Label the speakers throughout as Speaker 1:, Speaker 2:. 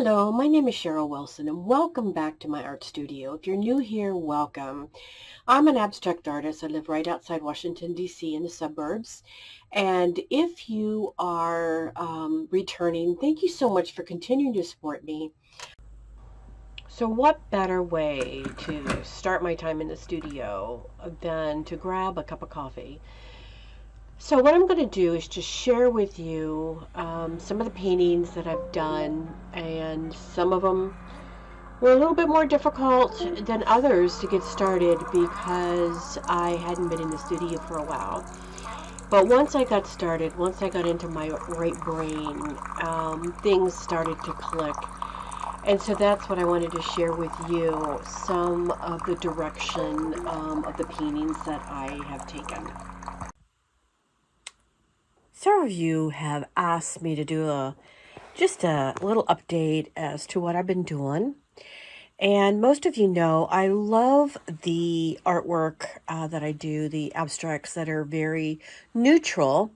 Speaker 1: Hello, my name is Cheryl Wilson and welcome back to my art studio. If you're new here, welcome. I'm an abstract artist. I live right outside Washington, D.C. in the suburbs. And if you are returning, thank you so much for continuing to support me. So what better way to start my time in the studio than to grab a cup of coffee? So what I'm going to do is just share with you some of the paintings that I've done, and some of them were a little bit more difficult than others to get started because I hadn't been in the studio for a while. But once I got started, once I got into my right brain, things started to click. And so that's what I wanted to share with you, some of the direction of the paintings that I have taken. Several of you have asked me to do just a little update as to what I've been doing. And most of you know I love the artwork that I do, the abstracts that are very neutral,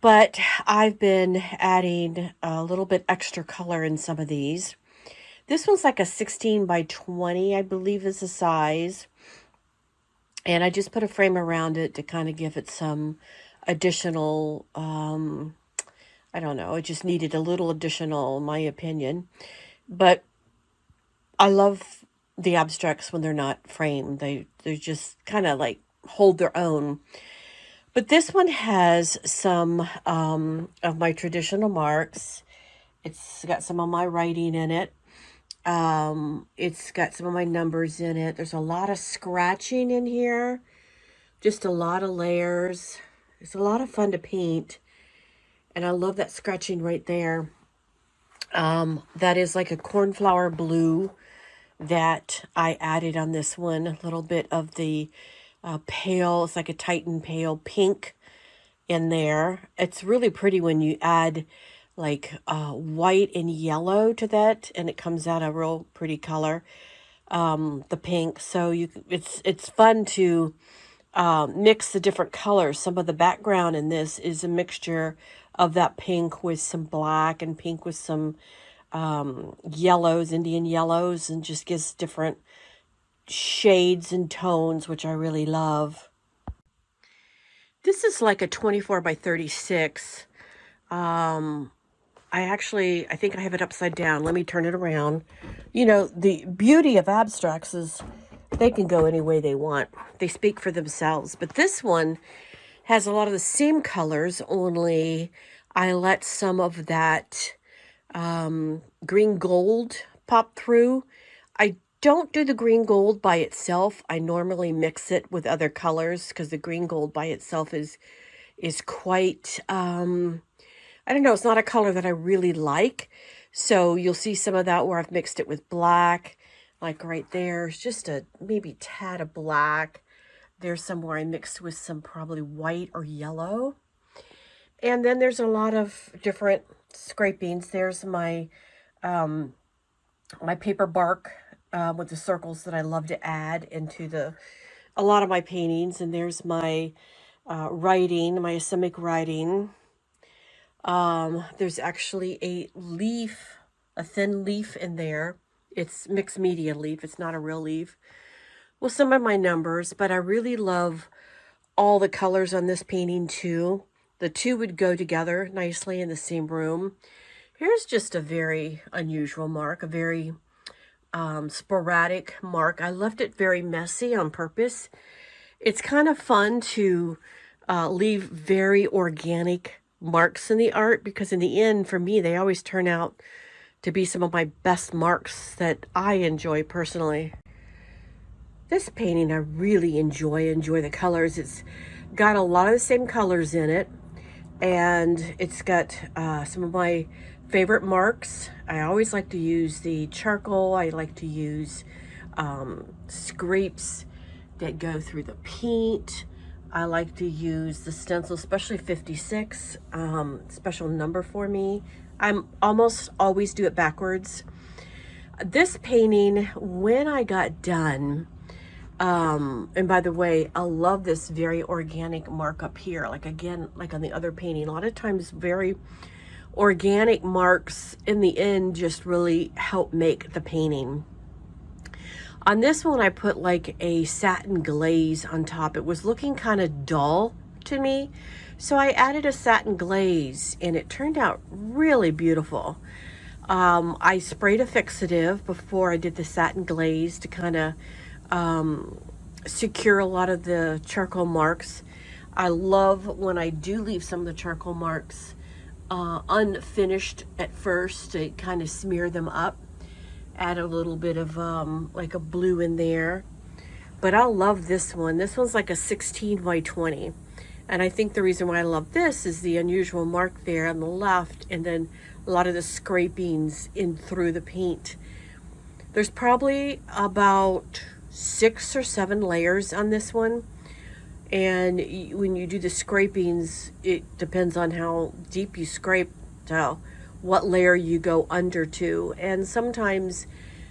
Speaker 1: but I've been adding a little bit extra color in some of these. This one's like a 16 by 20, I believe is the size. And I just put a frame around it to kind of give it some additional, I don't know, it just needed a little additional, in my opinion. But I love the abstracts when they're not framed. They just kind of like hold their own. But this one has some of my traditional marks. It's got some of my writing in it. It's got some of my numbers in it. There's a lot of scratching in here. Just a lot of layers. It's a lot of fun to paint. And I love that scratching right there. That is like a cornflower blue that I added on this one. A little bit of the pale, it's like a Titan pale pink in there. It's really pretty when you add like white and yellow to that, and it comes out a real pretty color, the pink. So it's fun to mix the different colors. Some of the background in this is a mixture of that pink with some black and pink with some yellows, Indian yellows, and just gives different shades and tones, which I really love. This is like a 24 by 36. I think I have it upside down. Let me turn it around. You know, the beauty of abstracts is they can go any way they want. They speak for themselves. But this one has a lot of the same colors, only I let some of that green gold pop through. I don't do the green gold by itself. I normally mix it with other colors because the green gold by itself is quite I don't know, it's not a color that I really like. So you'll see some of that where I've mixed it with black, like right there. It's just a maybe tad of black. There's somewhere I mixed with some probably white or yellow. And then there's a lot of different scrapings. There's my my paper bark with the circles that I love to add into a lot of my paintings. And there's my writing, my Asemic writing. There's actually a leaf, a thin leaf in there. It's mixed media leaf. It's not a real leaf. Well, some of my numbers, but I really love all the colors on this painting too. The two would go together nicely in the same room. Here's just a very unusual mark, a very sporadic mark. I left it very messy on purpose. It's kind of fun to leave very organic marks in the art, because in the end, for me, they always turn out to be some of my best marks that I enjoy personally. This painting I really enjoy the colors. It's got a lot of the same colors in it, and it's got some of my favorite marks. I always like to use the charcoal. I like to use scrapes that go through the paint. I like to use the stencil, especially 56, special number for me. I'm almost always do it backwards. This painting, when I got done, and by the way, I love this very organic mark up here. Like again, like on the other painting, a lot of times very organic marks in the end just really help make the painting. On this one, I put like a satin glaze on top. It was looking kind of dull to me, so I added a satin glaze and it turned out really beautiful. I sprayed a fixative before I did the satin glaze to kind of secure a lot of the charcoal marks. I love when I do leave some of the charcoal marks unfinished at first to kind of smear them up. Add a little bit of like a blue in there. But I love this one. This one's like a 16 by 20. And I think the reason why I love this is the unusual mark there on the left, and then a lot of the scrapings in through the paint. There's probably about 6 or 7 layers on this one. And when you do the scrapings, it depends on how deep you scrape, so what layer you go under to. And sometimes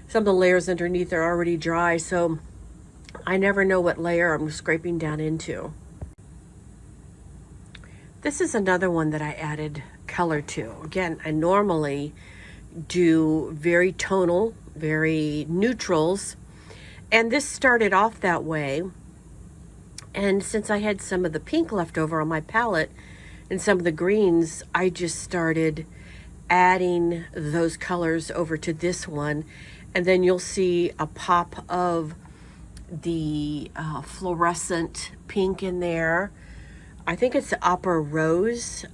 Speaker 1: some of the layers underneath are already dry, so I never know what layer I'm scraping down into. This is another one that I added color to. Again, I normally do very tonal, very neutrals, and this started off that way. And since I had some of the pink left over on my palette and some of the greens, I just started adding those colors over to this one. And then you'll see a pop of the fluorescent pink in there. I think it's the Opera Rose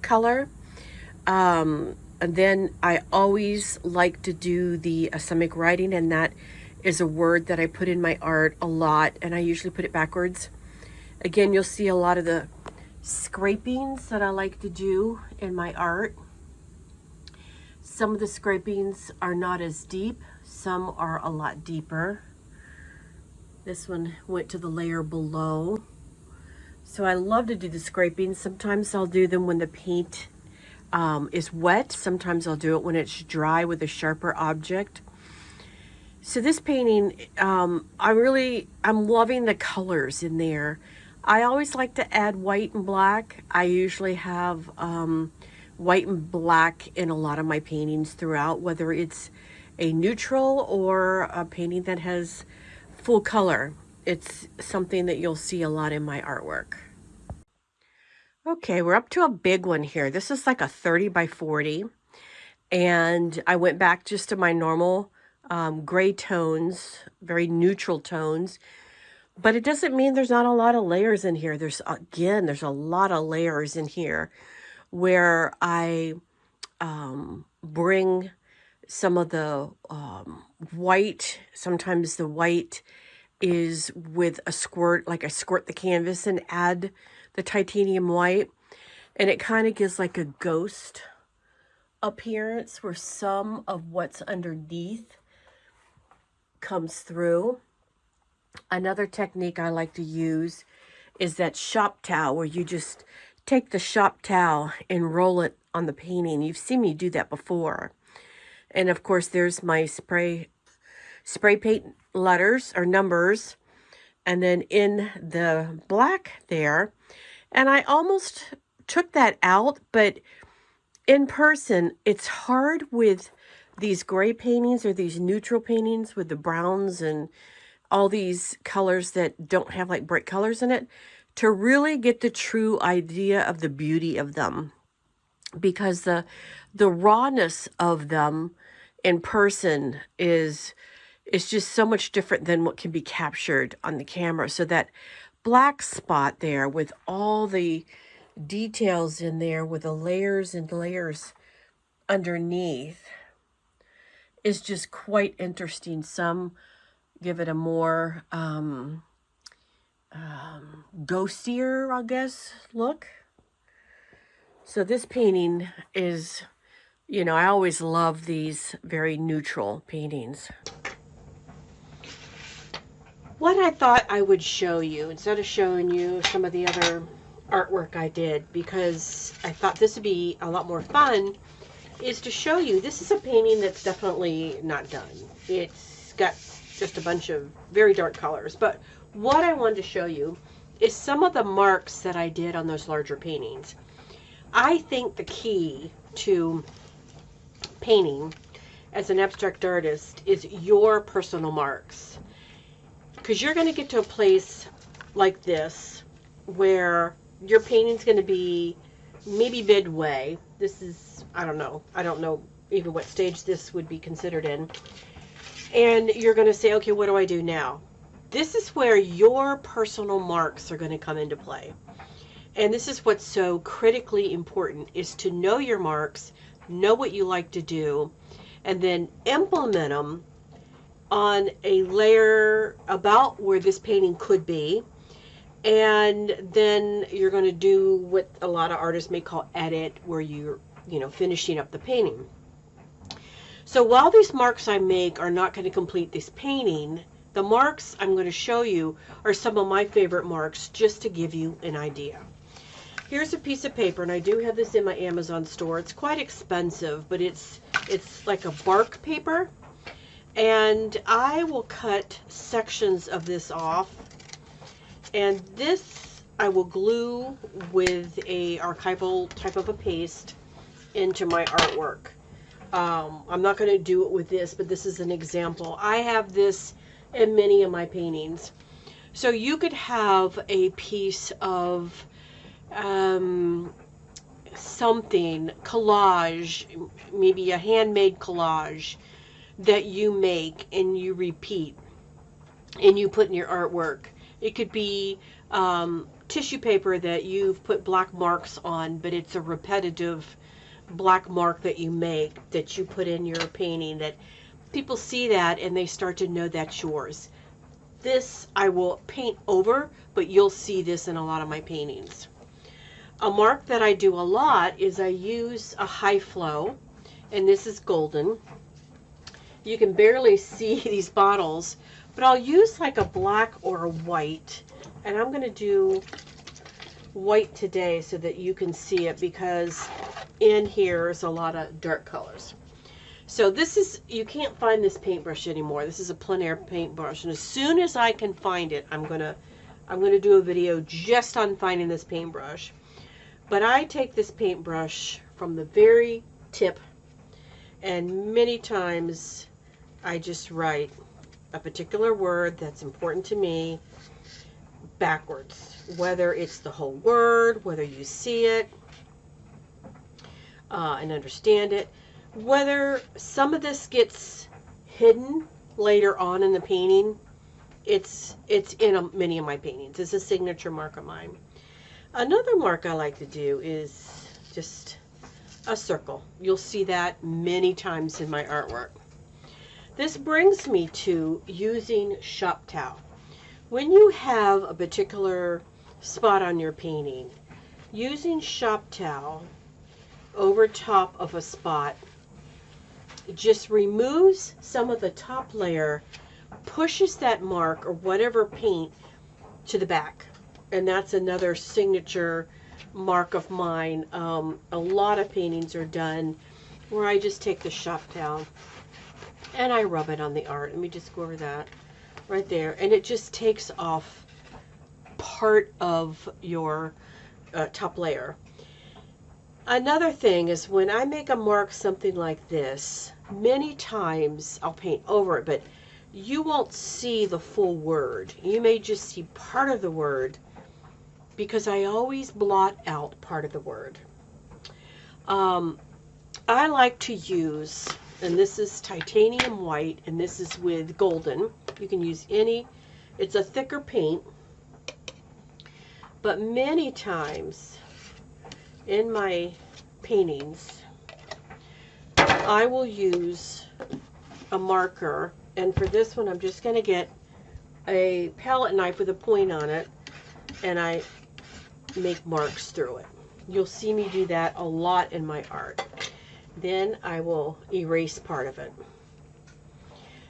Speaker 1: color. And then I always like to do the Asemic writing, and that is a word that I put in my art a lot, and I usually put it backwards. Again, you'll see a lot of the scrapings that I like to do in my art. Some of the scrapings are not as deep, some are a lot deeper. This one went to the layer below. So I love to do the scrapings. Sometimes I'll do them when the paint is wet. Sometimes I'll do it when it's dry with a sharper object. So this painting, I'm loving the colors in there. I always like to add white and black. I usually have white and black in a lot of my paintings throughout, whether it's a neutral or a painting that has full color. It's something that you'll see a lot in my artwork. Okay, we're up to a big one here. This is like a 30 by 40. And I went back just to my normal gray tones, very neutral tones. But it doesn't mean there's not a lot of layers in here. There's a lot of layers in here where I bring some of the white. Sometimes the white is with a squirt, like I squirt the canvas and add the titanium white. And it kind of gives like a ghost appearance where some of what's underneath comes through. Another technique I like to use is that shop towel, where you just take the shop towel and roll it on the painting. You've seen me do that before. And of course, there's my spray paint letters or numbers, and then in the black there. And I almost took that out, but in person, it's hard with these gray paintings or these neutral paintings with the browns and all these colors that don't have like bright colors in it to really get the true idea of the beauty of them, because the rawness of them in person is just so much different than what can be captured on the camera. So that black spot there with all the details in there with the layers and layers underneath is just quite interesting. Some give it a more ghostier, I guess, look. So this painting is, I always love these very neutral paintings. What I thought I would show you, instead of showing you some of the other artwork I did, because I thought this would be a lot more fun, is to show you, this is a painting that's definitely not done. It's got just a bunch of very dark colors. But what I wanted to show you is some of the marks that I did on those larger paintings. I think the key to painting as an abstract artist is your personal marks. Because you're going to get to a place like this where your painting's going to be maybe midway. This is, I don't know even what stage this would be considered in. And you're going to say, okay, what do I do now? This is where your personal marks are going to come into play. And this is what's so critically important, is to know your marks, know what you like to do, and then implement them on a layer about where this painting could be. And then you're going to do what a lot of artists may call edit, where you're, finishing up the painting. So while these marks I make are not going to complete this painting, the marks I'm going to show you are some of my favorite marks, just to give you an idea. Here's a piece of paper, and I do have this in my Amazon store. It's quite expensive, but it's like a bark paper. And I will cut sections of this off. And this I will glue with a archival type of a paste into my artwork. I'm not going to do it with this, but this is an example. I have this in many of my paintings. So you could have a piece of something, collage, maybe a handmade collage that you make and you repeat and you put in your artwork. It could be tissue paper that you've put black marks on, but it's a repetitive black mark that you make, that you put in your painting, that people see that and they start to know that's yours. This I will paint over, but you'll see this in a lot of my paintings. A mark that I do a lot is I use a high flow, and this is golden. You can barely see these bottles, but I'll use like a black or a white, and I'm going to do white today so that you can see it, because in here is a lot of dark colors. So this is, you can't find this paintbrush anymore. This is a plein air paintbrush, and as soon as I can find it, I'm gonna do a video just on finding this paintbrush. But I take this paintbrush from the very tip, and many times I just write a particular word that's important to me backwards, whether it's the whole word, whether you see it and understand it, whether some of this gets hidden later on in the painting. It's in many of my paintings. It's a signature mark of mine. Another mark I like to do is just a circle. You'll see that many times in my artwork. This brings me to using shop towel. When you have a particular spot on your painting, using shop towel over top of a spot just removes some of the top layer, pushes that mark or whatever paint to the back. And that's another signature mark of mine. A lot of paintings are done where I just take the shop towel and I rub it on the art. Let me just go over that right there. And it just takes off part of your top layer. Another thing is, when I make a mark something like this, many times I'll paint over it, but you won't see the full word. You may just see part of the word, because I always blot out part of the word. I like to use, and this is titanium white, and this is with golden. You can use any, it's a thicker paint, but many times in my paintings, I will use a marker, and for this one I'm just going to get a palette knife with a point on it, and I make marks through it. You'll see me do that a lot in my art. Then I will erase part of it.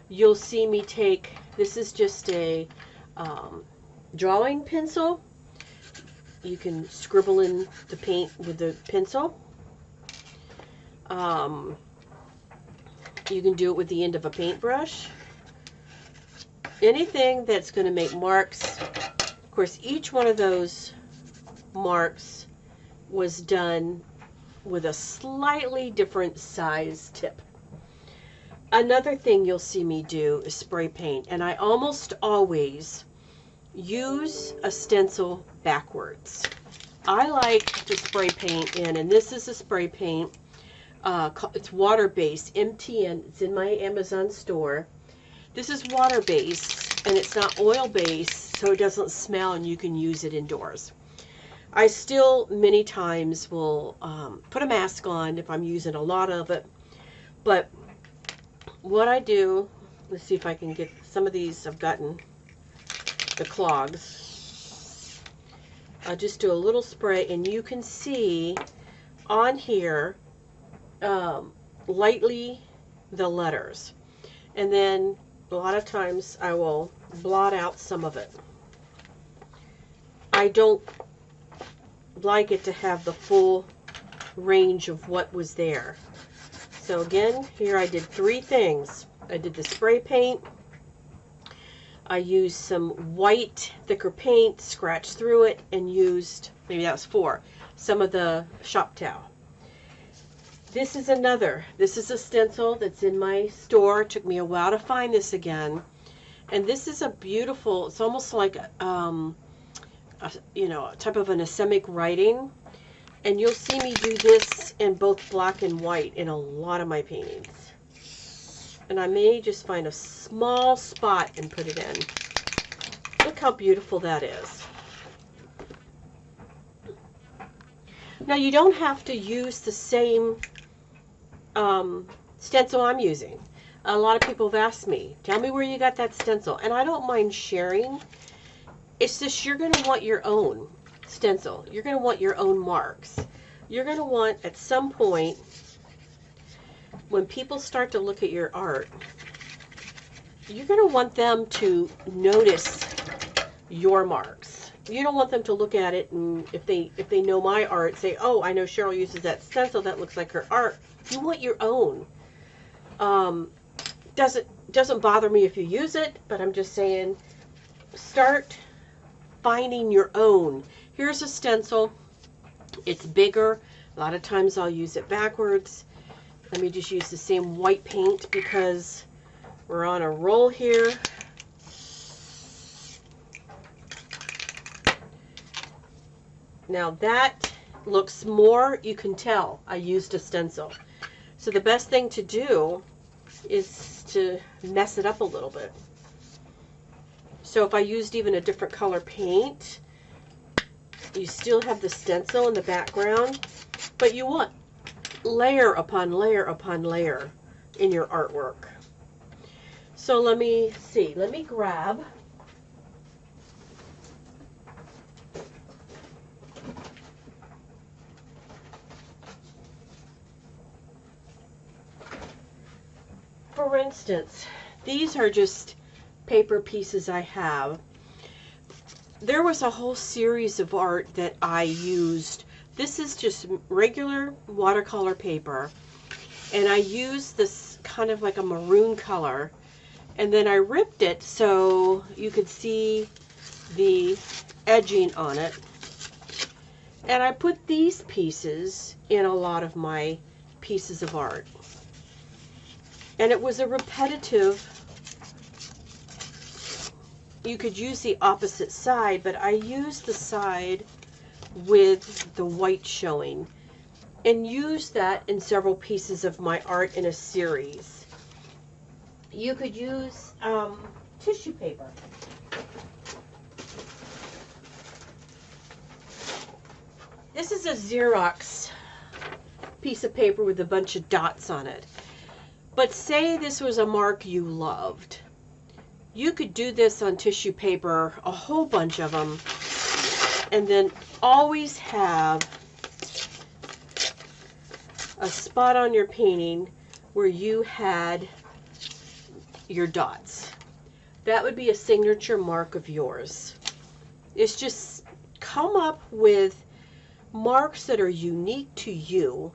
Speaker 1: You'll see me take, this is just a drawing pencil. You can scribble in the paint with the pencil. You can do it with the end of a paintbrush. Anything that's going to make marks. Of course, each one of those marks was done with a slightly different size tip. Another thing you'll see me do is spray paint, and I almost always use a stencil backwards. I like to spray paint in, and this is a spray paint. It's water-based, MTN. It's in my Amazon store. This is water-based, and it's not oil-based, so it doesn't smell, and you can use it indoors. I still, many times, will put a mask on if I'm using a lot of it, but what I do, let's see if I can get some of these. I've gotten the clogs. I'll just do a little spray, and you can see on here lightly the letters, and then a lot of times I will blot out some of it. I don't like it to have the full range of what was there. So again, here I did 3 things. I did the spray paint. I used some white, thicker paint, scratched through it, and used, maybe that was 4, some of the shop towel. This is another. This is a stencil that's in my store. It took me a while to find this again. And this is a beautiful, it's almost like, you know, a type of an anasemic writing. And you'll see me do this in both black and white in a lot of my paintings. And I may just find a small spot and put it in. Look how beautiful that is. Now you don't have to use the same stencil I'm using. A lot of people have asked me, tell me where you got that stencil. And I don't mind sharing. It's just you're going to want your own stencil. You're going to want your own marks. You're going to want, at some point, when people start to look at your art, you're going to want them to notice your marks. You don't want them to look at it and if they know my art, say, oh, I know Cheryl uses that stencil, that looks like her art. You want your own. Doesn't bother me if you use it, but I'm just saying, start finding your own. Here's a stencil. It's bigger. A lot of times I'll use it backwards. Let me just use the same white paint because we're on a roll here. Now that looks more, you can tell I used a stencil. So the best thing to do is to mess it up a little bit. So if I used even a different color paint, you still have the stencil in the background, but you want layer upon layer upon layer in your artwork. So let me see. Let me grab for instance, these are just paper pieces I have. There was a whole series of art that I used. This is just regular watercolor paper, and I used this kind of like a maroon color, and then I ripped it so you could see the edging on it, and I put these pieces in a lot of my pieces of art. And it was a repetitive, you could use the opposite side, but I used the side with the white showing and used that in several pieces of my art in a series. You could use tissue paper. This is a Xerox piece of paper with a bunch of dots on it. But say this was a mark you loved. You could do this on tissue paper, a whole bunch of them, and then always have a spot on your painting where you had your dots. That would be a signature mark of yours. It's just come up with marks that are unique to you,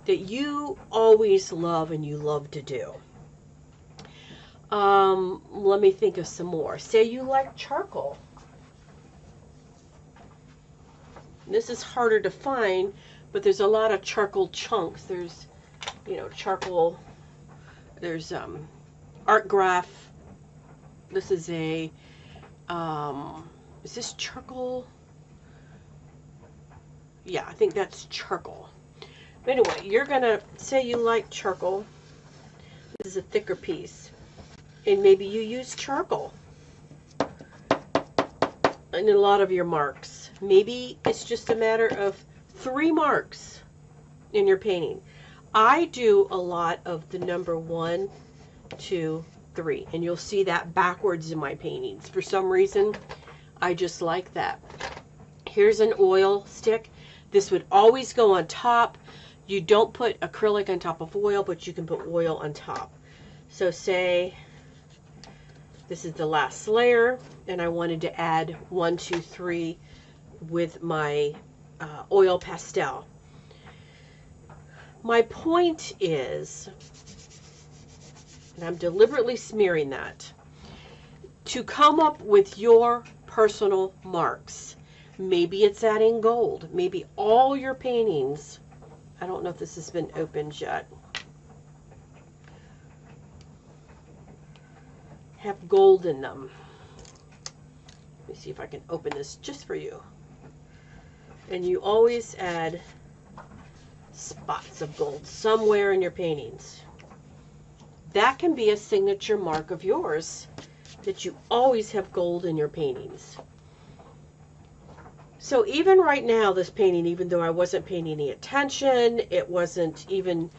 Speaker 1: that you always love and you love to do. Let me think of some more. Say you like charcoal. This is harder to find, but there's a lot of charcoal chunks. There's, you know, charcoal. There's art graph. This is a, is this charcoal? Yeah, I think that's charcoal. But anyway, you're gonna say you like charcoal. This is a thicker piece. And maybe you use charcoal in a lot of your marks. Maybe it's just a matter of 3 marks in your painting. I do a lot of the number 1, 2, 3, and you'll see that backwards in my paintings. For some reason, I just like that. Here's an oil stick. This would always go on top. You don't put acrylic on top of oil, but you can put oil on top. So say this is the last layer, and I wanted to add 1, 2, 3 with my oil pastel. My point is, and I'm deliberately smearing that, to come up with your personal marks. Maybe it's adding gold. Maybe all your paintings, I don't know if this has been opened yet, have gold in them. Let me see if I can open this just for you. And you always add spots of gold somewhere in your paintings. That can be a signature mark of yours, that you always have gold in your paintings. So even right now, this painting, even though I wasn't paying any attention, it wasn't even,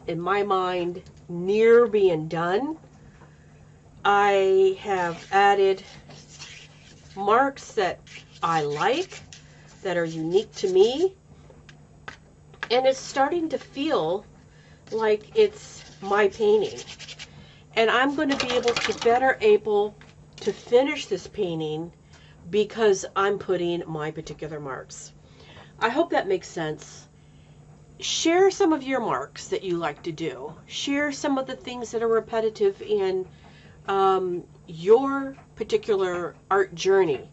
Speaker 1: in my mind, near being done, I have added marks that I like, that are unique to me, and it's starting to feel like it's my painting. And I'm going to be able to finish this painting because I'm putting my particular marks. I hope that makes sense. Share some of your marks that you like to do. Share some of the things that are repetitive in your particular art journey.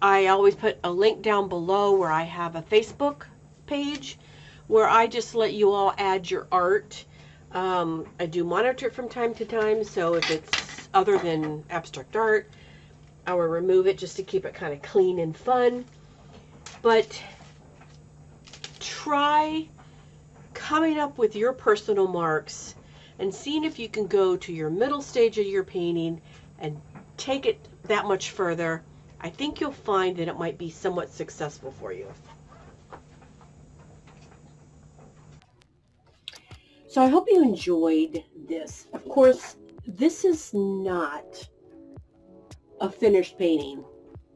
Speaker 1: I always put a link down below where I have a Facebook page where I just let you all add your art. I do monitor it from time to time, so if it's other than abstract art, I will remove it just to keep it kind of clean and fun. But try coming up with your personal marks and seeing if you can go to your middle stage of your painting and take it that much further. I think you'll find that it might be somewhat successful for you. So I hope you enjoyed this. Of course, this is not a finished painting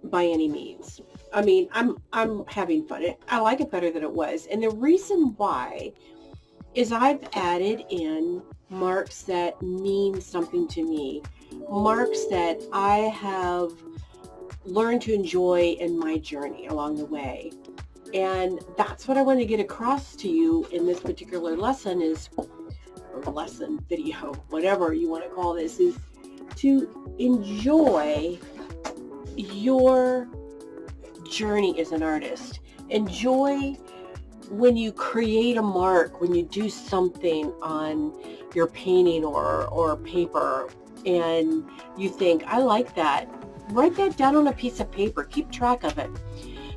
Speaker 1: by any means. I mean, I'm having fun. I like it better than it was. And the reason why is I've added in marks that mean something to me, marks that I have learned to enjoy in my journey along the way. And that's what I want to get across to you in this particular lesson lesson, video, whatever you want to call this, is to enjoy your journey as an artist. Enjoy when you create a mark, when you do something on your painting or paper and you think, I like that. Write that down on a piece of paper. Keep track of it.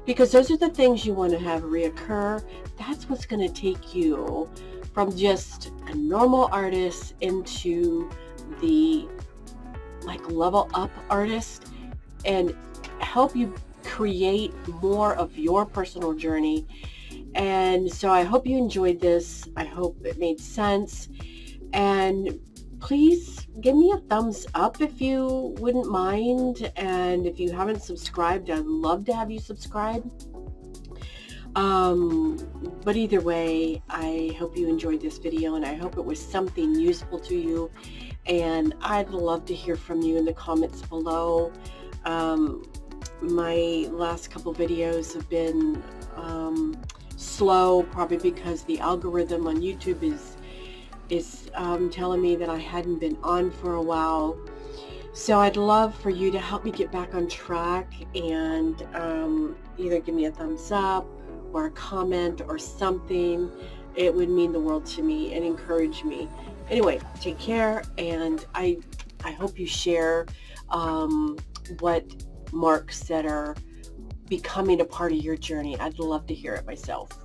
Speaker 1: Because those are the things you want to have reoccur. That's what's going to take you from just a normal artist into the level up artist and help you create more of your personal journey. And so I hope you enjoyed this. I hope it made sense. And please give me a thumbs up if you wouldn't mind. And if you haven't subscribed, I'd love to have you subscribe. But either way, I hope you enjoyed this video and I hope it was something useful to you. And I'd love to hear from you in the comments below. My last couple videos have been slow, probably because the algorithm on YouTube is telling me that I hadn't been on for a while. So I'd love for you to help me get back on track and either give me a thumbs up or a comment or something. It would mean the world to me and encourage me. Anyway, take care, and I hope you share what marks that are becoming a part of your journey. I'd love to hear it myself.